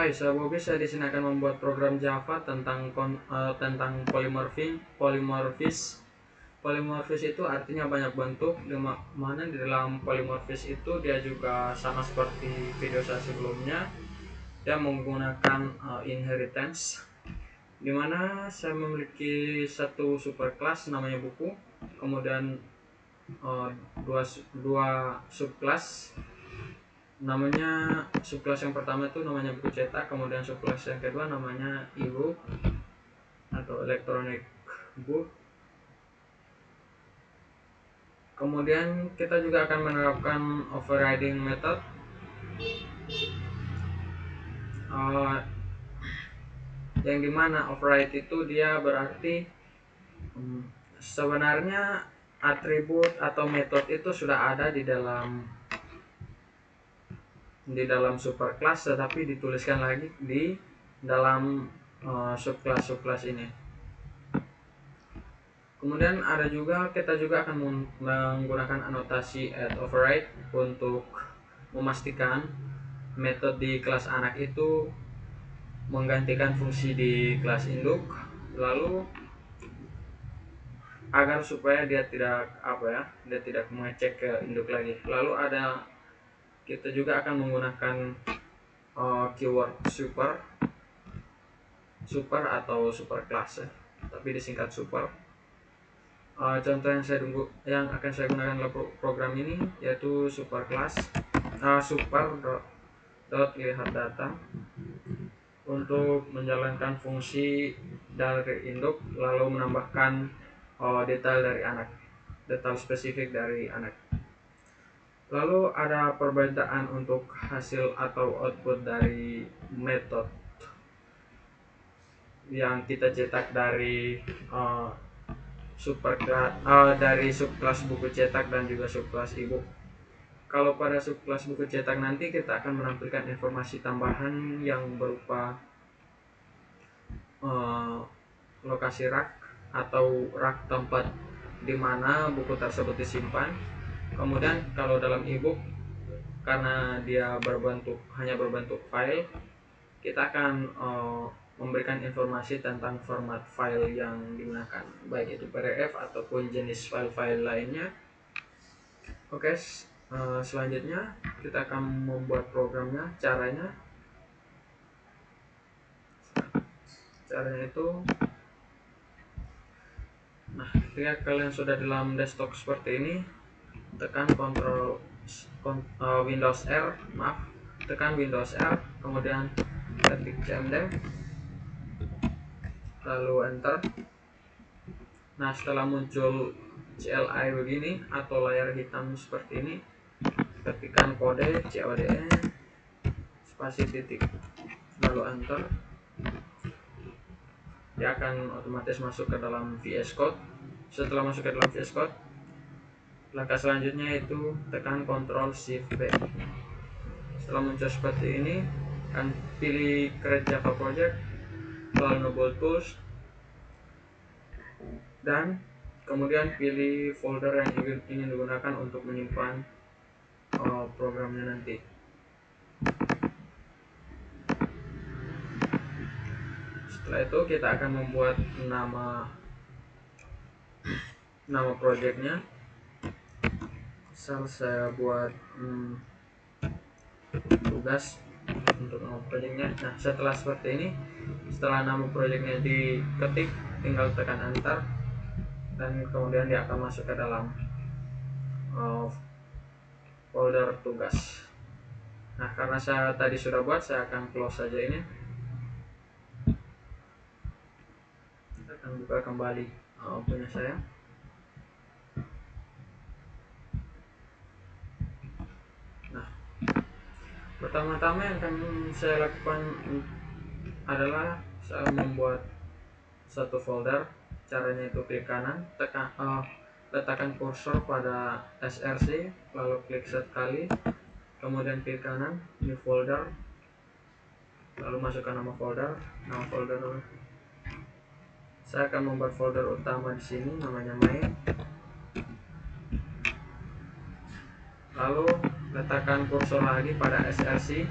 Hai, saya Bobby. Saya di sini akan membuat program Java tentang polymorphis. Polymorphis itu artinya banyak bentuk, di mana di dalam polymorphis itu dia juga sama seperti video saya sebelumnya. Dia menggunakan inheritance, di mana saya memiliki satu superclass namanya buku, kemudian uh, dua subclass. Namanya subclass yang pertama itu namanya buku cetak, kemudian subclass yang kedua namanya e-book atau electronic book. Kemudian kita juga akan menerapkan overriding method, yang dimana override itu dia berarti sebenarnya atribut atau metode itu sudah ada di dalam superclass, tetapi dituliskan lagi di dalam subclass ini. Kemudian kita juga akan menggunakan anotasi add override untuk memastikan metode di kelas anak itu menggantikan fungsi di kelas induk, lalu agar supaya dia tidak mengecek ke induk lagi. Lalu kita juga akan menggunakan keyword super atau superclass ya, tapi disingkat super. Contoh yang akan saya gunakan dalam program ini yaitu superclass super.lihat data untuk menjalankan fungsi dari induk, lalu menambahkan detail spesifik dari anak. Lalu ada perbedaan untuk hasil atau output dari metode yang kita cetak dari dari subclass buku cetak dan juga subclass ebook. Kalau pada subclass buku cetak nanti kita akan menampilkan informasi tambahan yang berupa lokasi rak atau rak tempat di mana buku tersebut disimpan. Kemudian kalau dalam ebook, karena dia hanya berbentuk file, kita akan memberikan informasi tentang format file yang digunakan, baik itu PDF ataupun jenis file-file lainnya. Oke, selanjutnya kita akan membuat programnya. Caranya itu, ketika kalian sudah dalam desktop seperti ini, tekan tekan Windows R, kemudian ketik cmd, lalu enter. Nah, setelah muncul CLI begini atau layar hitam seperti ini, ketikkan kode CODE spasi titik, lalu enter. Dia akan otomatis masuk ke dalam VS Code. Setelah masuk ke dalam VS Code, langkah selanjutnya itu tekan Ctrl Shift B. Setelah muncul seperti ini, akan pilih Create Java Project, lalu Enable Tools, dan kemudian pilih folder yang ingin digunakan untuk menyimpan programnya nanti. Setelah itu kita akan membuat nama projectnya. Saya buat tugas untuk nama projectnya. Nah, setelah seperti ini, setelah nama projectnya diketik, tinggal tekan enter, dan kemudian dia akan masuk ke dalam folder tugas. Nah, karena saya tadi sudah buat, saya akan close saja ini. Kita akan buka kembali punya saya. Nah, pertama-tama yang akan saya lakukan adalah saya membuat satu folder. Caranya itu klik kanan, letakkan kursor pada src, lalu klik sekali, kemudian klik kanan, new folder, lalu masukkan nama folder. Saya akan membuat folder utama di sini, namanya main. Lalu letakkan kursor lagi pada src,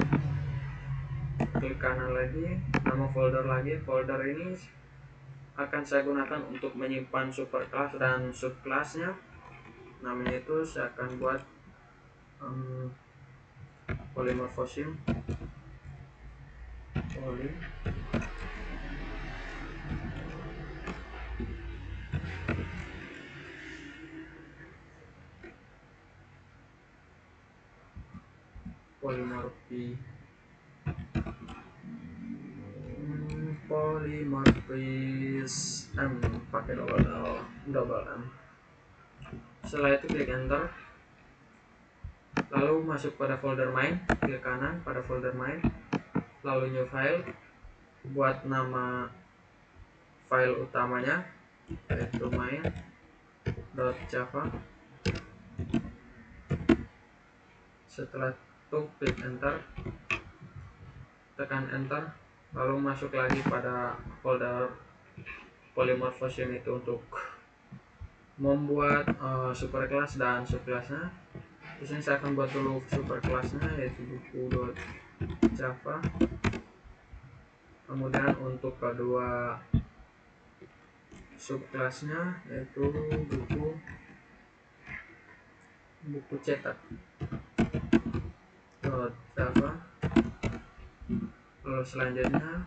klik kanan lagi, nama folder lagi. Folder ini akan saya gunakan untuk menyimpan superclass dan subclassnya. Namanya itu saya akan buat polymorphism polymorphism pakai double M. Setelah itu klik enter, lalu masuk pada folder main, klik kanan pada folder main, lalu new file, buat nama file utamanya yaitu main.java. Setelah itu klik enter, tekan enter, lalu masuk lagi pada folder polymorphism itu untuk membuat superclass dan subclassnya. Di sini saya akan buat dulu superclassnya yaitu buku.java. Kemudian untuk kedua subclassnya yaitu buku cetak .java. Lalu selanjutnya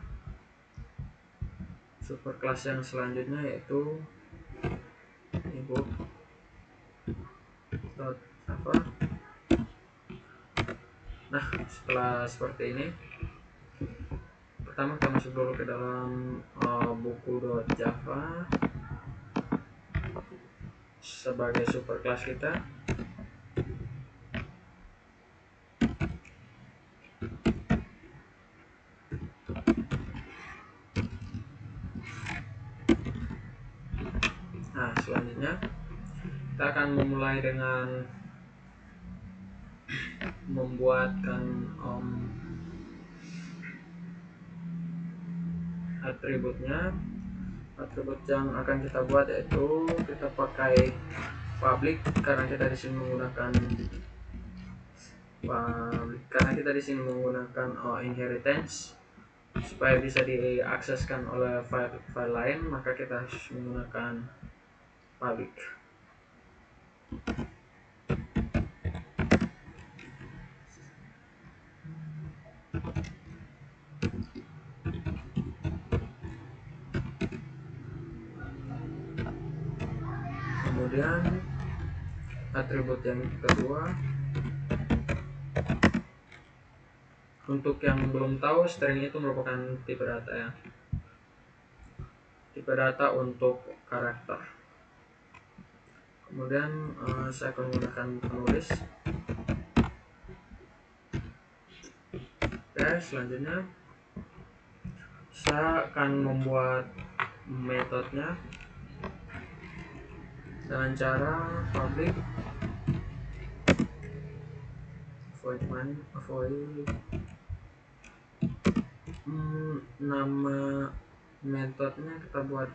superclass yang selanjutnya yaitu ebook.java. Nah, setelah seperti ini, pertama kita masuk dulu ke dalam buku.java sebagai superclass kita. Nah, selanjutnya kita akan memulai dengan membuatkan atributnya. Atribut yang akan kita buat yaitu kita pakai public karena kita di sini menggunakan inheritance supaya bisa diakseskan oleh file lain, maka kita harus menggunakan public. Kemudian atribut yang kedua, untuk yang belum tahu, string itu merupakan tipe data ya, tipe data untuk karakter. Kemudian saya akan menggunakan penulis. Oke, selanjutnya saya akan membuat metodenya dengan cara public void nama metodenya kita buat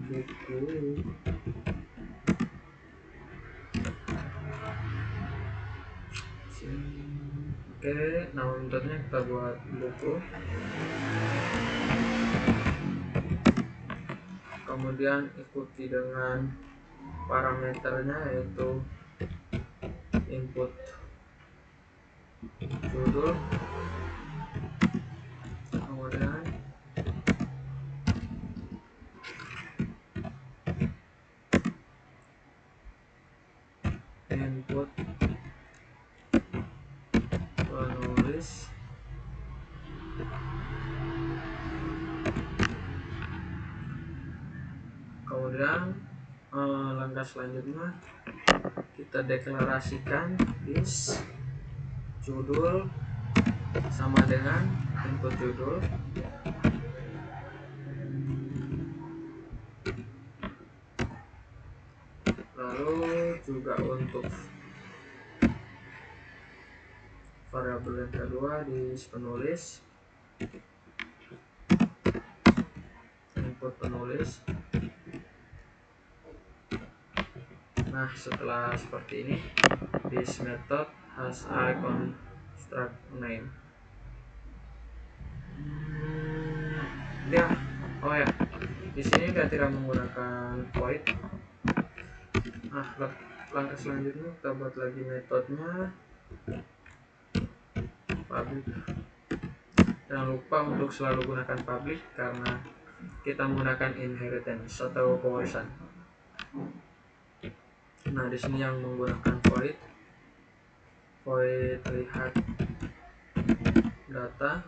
buku. Oke, nama metodenya kita buat buku. Kemudian ikuti dengan parameternya yaitu input judul, kemudian input penulis, kemudian langkah selanjutnya kita deklarasikan is judul sama dengan input judul. Lalu juga untuk variabel yang kedua di penulis, input penulis, Nah, setelah seperti ini, this method has a construct name. Ya, oh ya, di sini dia tidak menggunakan void. Nah, langkah selanjutnya kita buat lagi metodenya public. Jangan lupa untuk selalu gunakan public karena kita menggunakan inheritance atau pewarisan. Nah, di sini yang menggunakan void lihat data.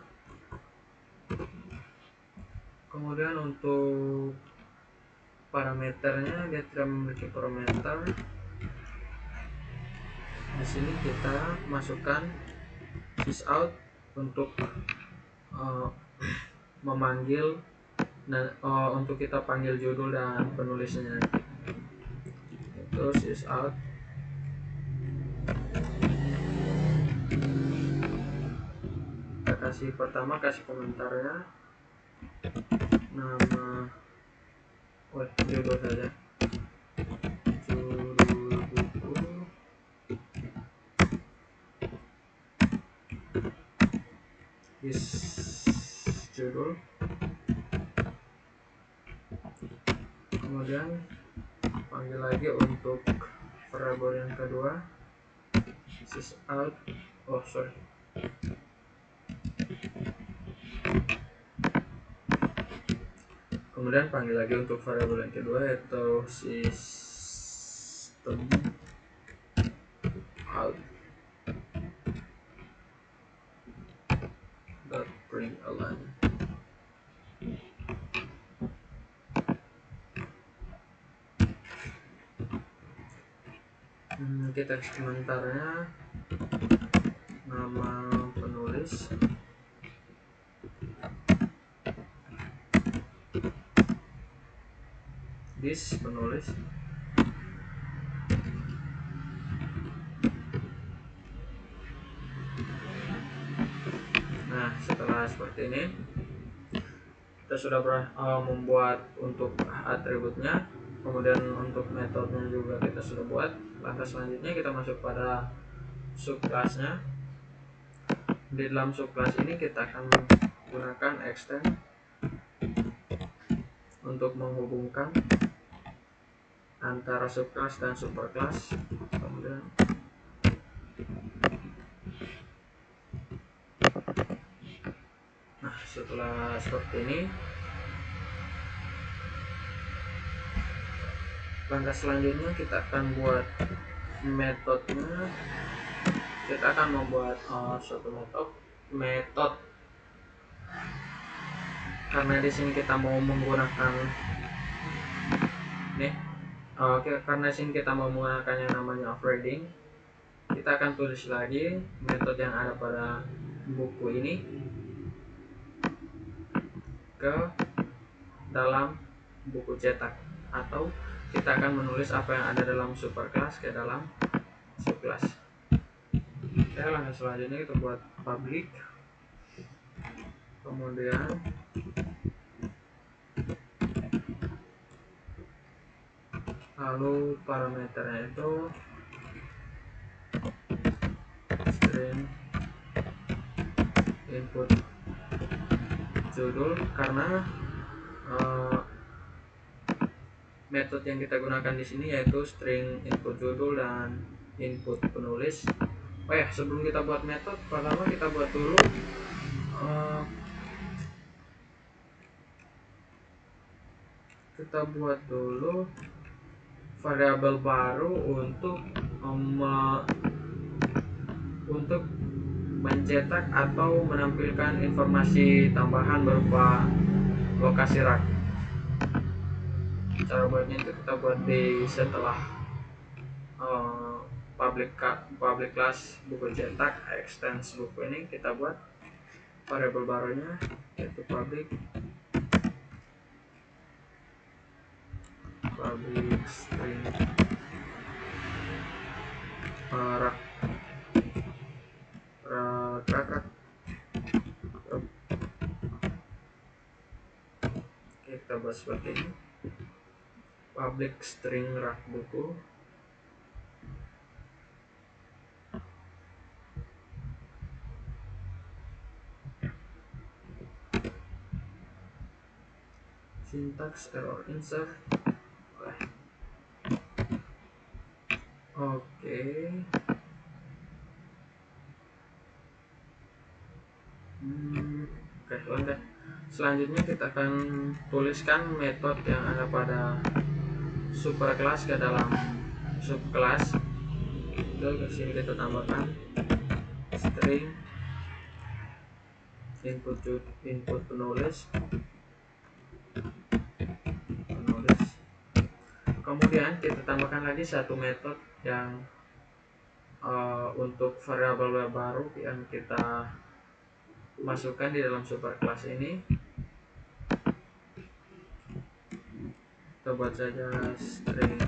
Kemudian untuk parameternya dia tidak memiliki parameter. Di sini kita masukkan sysout untuk memanggil dan untuk kita panggil judul dan penulisnya. Itu sysout. Kita kasih pertama, kasih komentarnya nama judul saja, judul buku, is judul. Kemudian panggil lagi untuk variabel yang kedua, sysout. Kemudian panggil lagi untuk variabel yang kedua yaitu system out dot println. Kita komentarnya nama penulis, this penulis. Nah, setelah seperti ini kita sudah membuat untuk atributnya, kemudian untuk metodenya juga kita sudah buat. Langkah selanjutnya kita masuk pada subclassnya. Di dalam subclass ini kita akan menggunakan extend untuk menghubungkan antara subclass dan superclass. Kemudian nah, setelah seperti ini, langkah selanjutnya kita akan buat metodenya. Kita akan membuat suatu metode karena di sini kita mau menggunakan karena di sini kita mau menggunakan yang namanya overriding. Kita akan tulis lagi metode yang ada pada buku ini ke dalam buku cetak, atau kita akan menulis apa yang ada dalam superclass ke dalam subclass. Oke, langkah selanjutnya kita buat public, kemudian lalu parameternya itu string input judul, karena metode yang kita gunakan di sini yaitu string input judul dan input penulis. Oh ya, sebelum kita buat metode, pertama kita buat dulu variabel baru untuk mencetak atau menampilkan informasi tambahan berupa lokasi rak. Cara buatnya itu kita buat di setelah public class buku cetak extends buku ini, kita buat variabel barunya yaitu public string rak. Oke, kita buat seperti ini, public string rak buku. syntax error insert. Oke. Oke, lanjut. Selanjutnya kita akan tuliskan metode yang ada pada superclass ke dalam subclass. Ke sini kita tambahkan string input penulis. Kemudian kita tambahkan lagi satu metode yang untuk variabel baru yang kita masukkan di dalam superclass ini. Kita buat saja string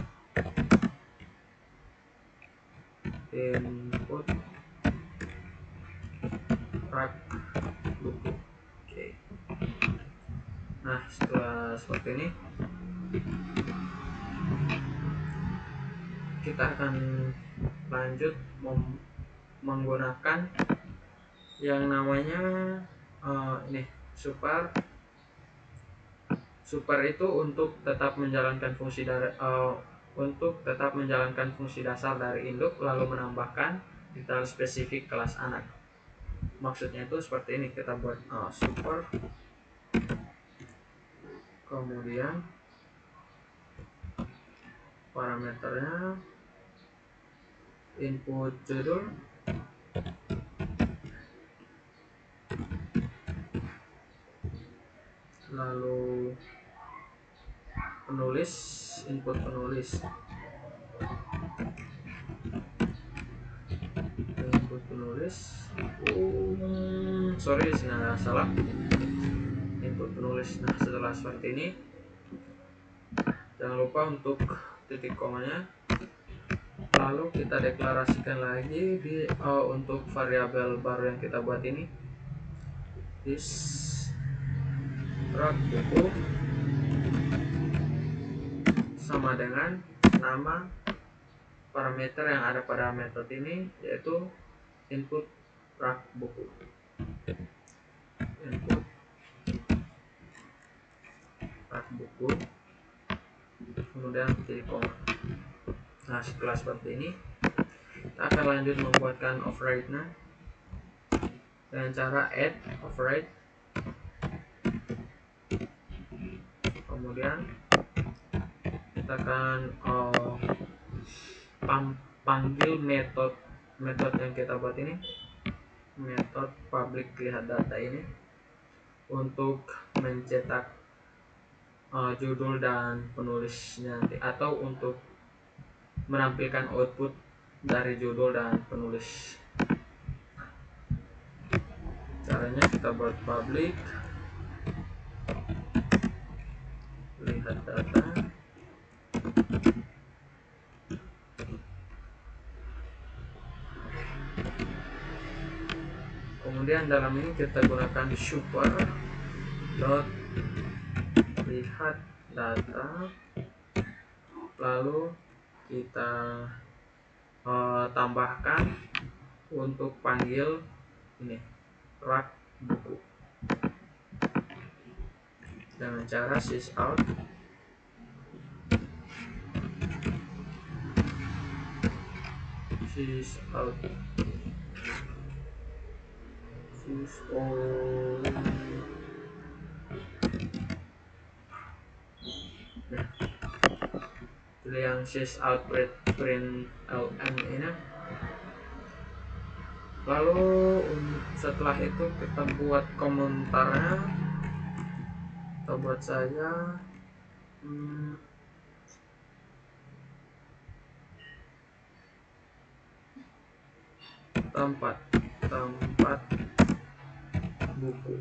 input rak buku. Oke. Nah, setelah seperti ini kita akan lanjut menggunakan yang namanya ini super itu untuk tetap menjalankan fungsi dasar dari induk, lalu menambahkan detail spesifik kelas anak. Maksudnya itu seperti ini, kita buat super, kemudian parameternya input judul, lalu penulis, input penulis, sorry, nah, salah, input penulis. Nah, setelah seperti ini, jangan lupa untuk titik komanya. Lalu kita deklarasikan lagi untuk variabel baru yang kita buat ini, this rak buku sama dengan nama parameter yang ada pada metode ini, yaitu input rak buku. Input rak buku, kemudian titik koma. Nah, setelah seperti ini, kita akan lanjut membuatkan override-nya dengan cara add override. Kemudian kita akan panggil metode yang kita buat ini, metode public lihat data ini, untuk mencetak judul dan penulisnya nanti, atau untuk menampilkan output dari judul dan penulis. Caranya kita buat public lihat data, kemudian dalam ini kita gunakan super dot lihat data, lalu kita tambahkan untuk panggil ini rak buku dengan cara sysout yang sysout print ln ini. Lalu setelah itu kita buat komentarnya, kita buat saja tempat buku.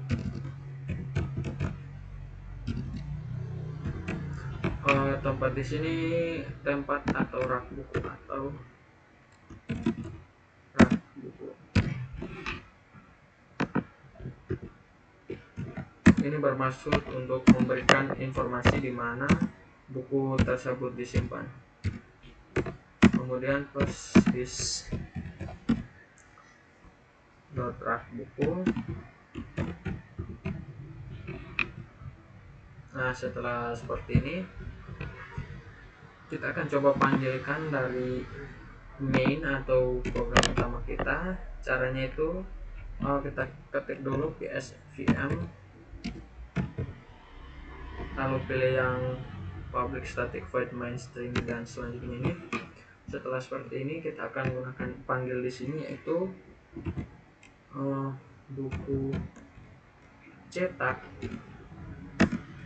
Tempat di sini tempat atau rak buku atau rak buku. Ini bermaksud untuk memberikan informasi di mana buku tersebut disimpan. Kemudian plus this dot rak buku, Nah, setelah seperti ini kita akan coba panggilkan dari main atau program utama kita. Caranya itu kita ketik dulu psvm, lalu pilih yang public static void main string dan selanjutnya ini. Setelah seperti ini kita akan gunakan panggil di sini, yaitu buku cetak.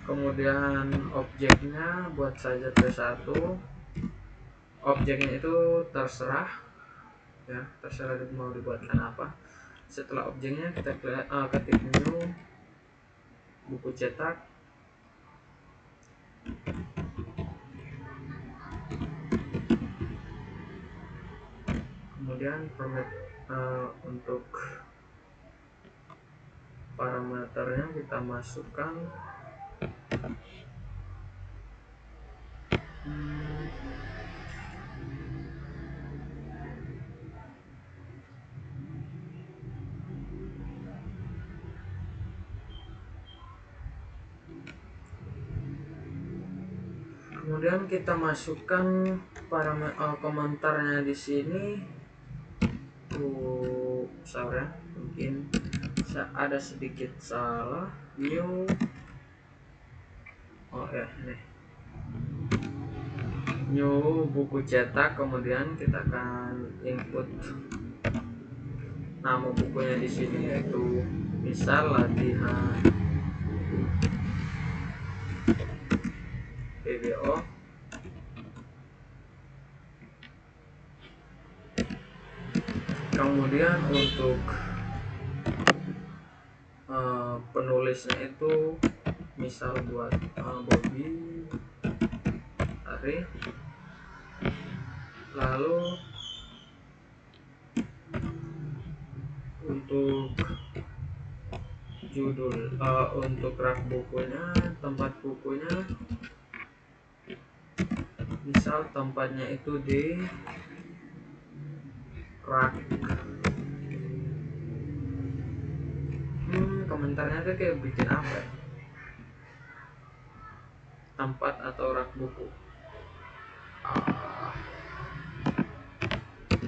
Kemudian objeknya buat saja T1. Objeknya itu terserah ya, terserah mau dibuatkan apa. Setelah objeknya kita ketik new buku cetak, kemudian untuk parameternya kita masukkan kemudian kita masukkan komentarnya di sini. Sorry, mungkin ada sedikit salah. New ini new buku cetak, kemudian kita akan input nama bukunya di sini, yaitu misal latihan PBO. Kemudian untuk penulisnya itu misal buat Bobby Ari. Lalu untuk judul, untuk rak bukunya, tempat bukunya misal tempatnya itu di rak. Komentarnya tuh kayak bikin apa ya? Tempat atau rak buku.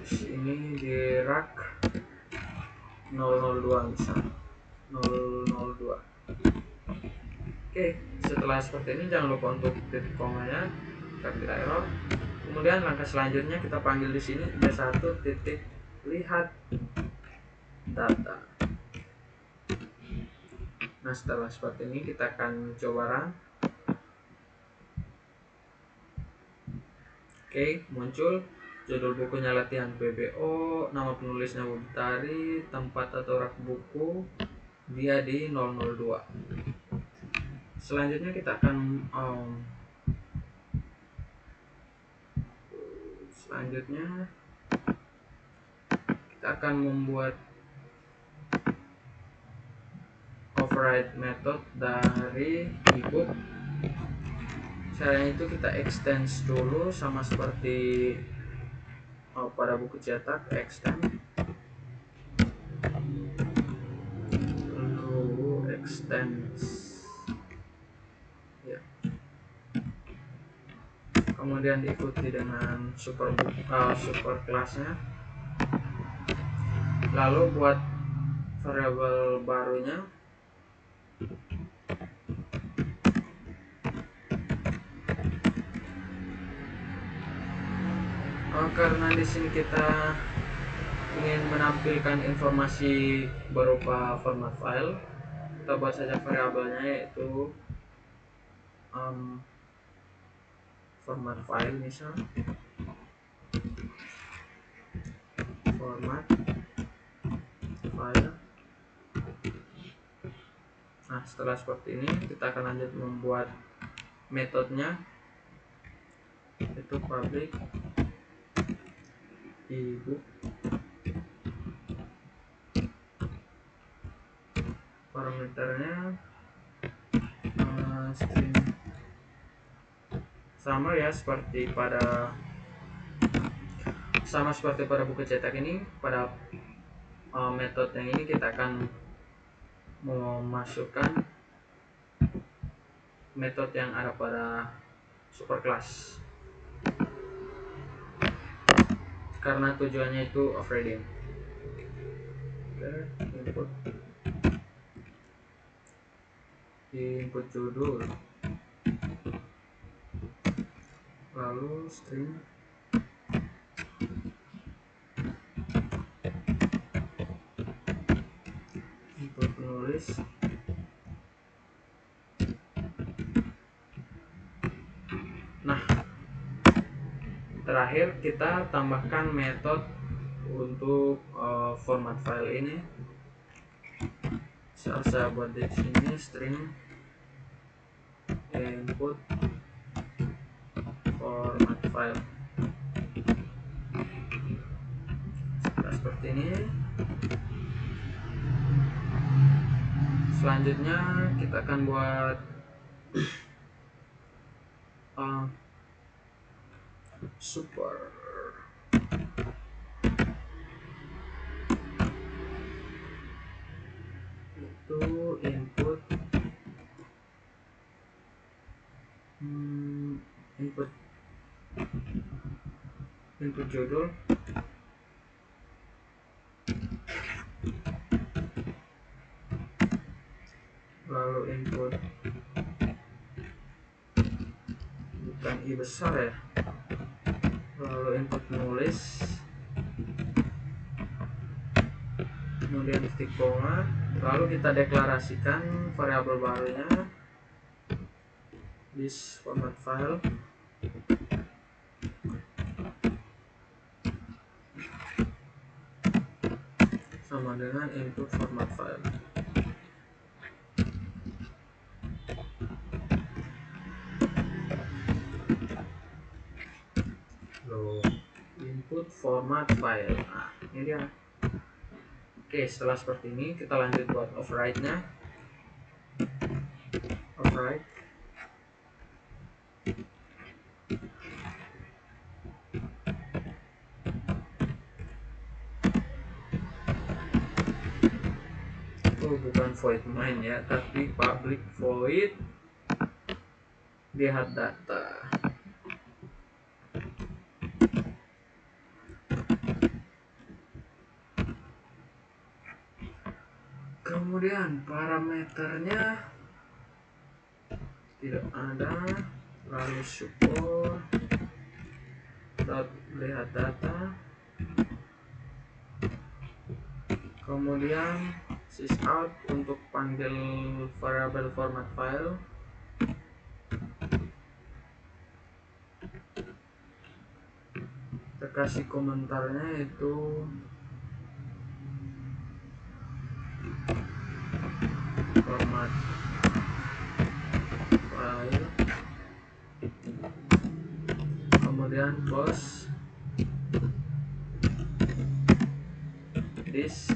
Ini di rak 002 misal 002. Oke, setelah seperti ini jangan lupa untuk titik komanya agar tidak error. Kemudian langkah selanjutnya kita panggil di sini D1 titik lihat data. Nah, setelah seperti ini kita akan coba run. Oke, muncul judul bukunya latihan PBO, nama penulisnya Wubtari, tempat atau rak buku dia di 002. Selanjutnya kita akan membuat override method dari ebook. Caranya itu kita extend dulu sama seperti pada buku cetak, extend lalu ya. Kemudian diikuti dengan super kelasnya. Lalu buat variabel barunya karena di sini kita ingin menampilkan informasi berupa format file, kita buat saja variabelnya yaitu format file, misal format file. Nah, setelah seperti ini kita akan lanjut membuat metodenya, itu public ebook, parameternya string sama ya, seperti pada buku cetak ini. Pada metode yang ini kita akan memasukkan metode yang ada pada superclass karena tujuannya itu overriding. Oke, input judul, lalu string input penulis. Nah, terakhir kita tambahkan metode untuk format file ini. Saya buat di sini string input format file. Nah, seperti ini. Selanjutnya kita akan buat super itu input input judul, lalu input bukan i besar ya, lalu input nulis, kemudian titik koma, lalu kita deklarasikan variabel barunya this format file sama dengan input format file. Input format file. Nah, ini dia. Oke, setelah seperti ini kita lanjut buat override nya. Override bukan void main ya, tapi public void lihat data. Kemudian parameternya tidak ada, lalu support lihat data, kemudian sysout untuk panggil variabel format file, kita kasih komentarnya itu format file, kemudian post this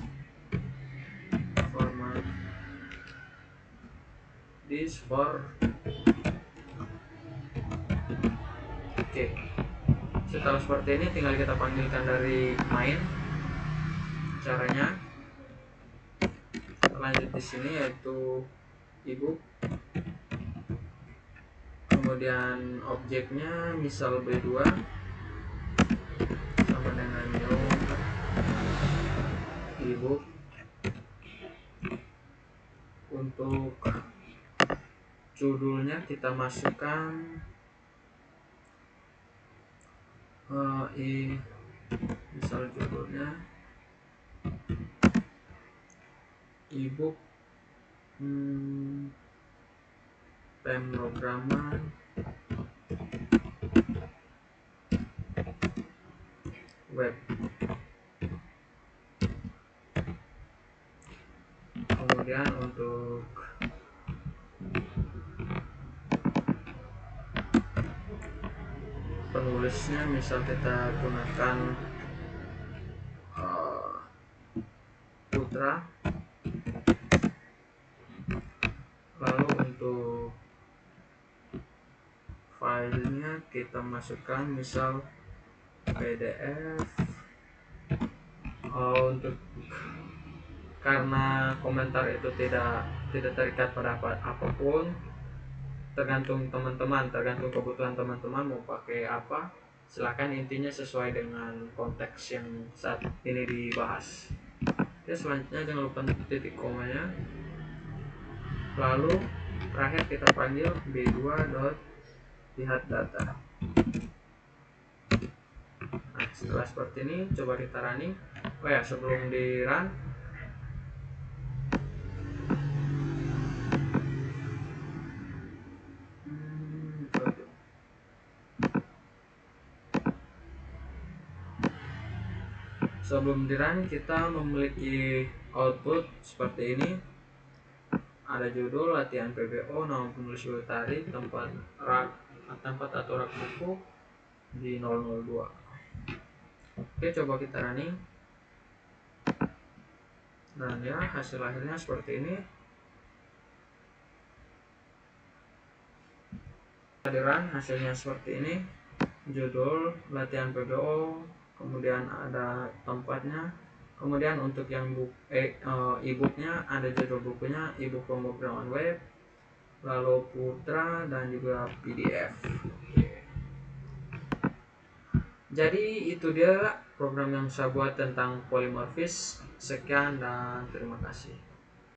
format this for. Oke, setelah seperti ini tinggal kita panggilkan dari main. Caranya lanjut di sini yaitu ibu, kemudian objeknya misal B2 sama dengan new ibu. Untuk judulnya kita masukkan misal judulnya ebook pemrograman web. Kemudian untuk penulisnya misal kita gunakan Putra, lalu untuk filenya kita masukkan misal PDF. Untuk karena komentar itu tidak terikat pada apapun, tergantung teman-teman, tergantung kebutuhan teman-teman mau pakai apa, silahkan, intinya sesuai dengan konteks yang saat ini dibahas. Oke, selanjutnya jangan lupa titik komanya, lalu terakhir kita panggil b2.lihat data. Nah, setelah seperti ini coba kita running. Oh ya, sebelum di run kita memiliki output seperti ini. Ada judul latihan PBO, nama penulis Utari, tempat atau rak buku di 002. Oke, coba kita running. Dan ya, hasil akhirnya seperti ini. Di run hasilnya seperti ini. Judul latihan PBO, kemudian ada tempatnya, kemudian untuk yang e-booknya ada judul bukunya, e-book pemrograman web, lalu Putra, dan juga PDF. Jadi itu dia program yang saya buat tentang polymorphis. Sekian dan terima kasih.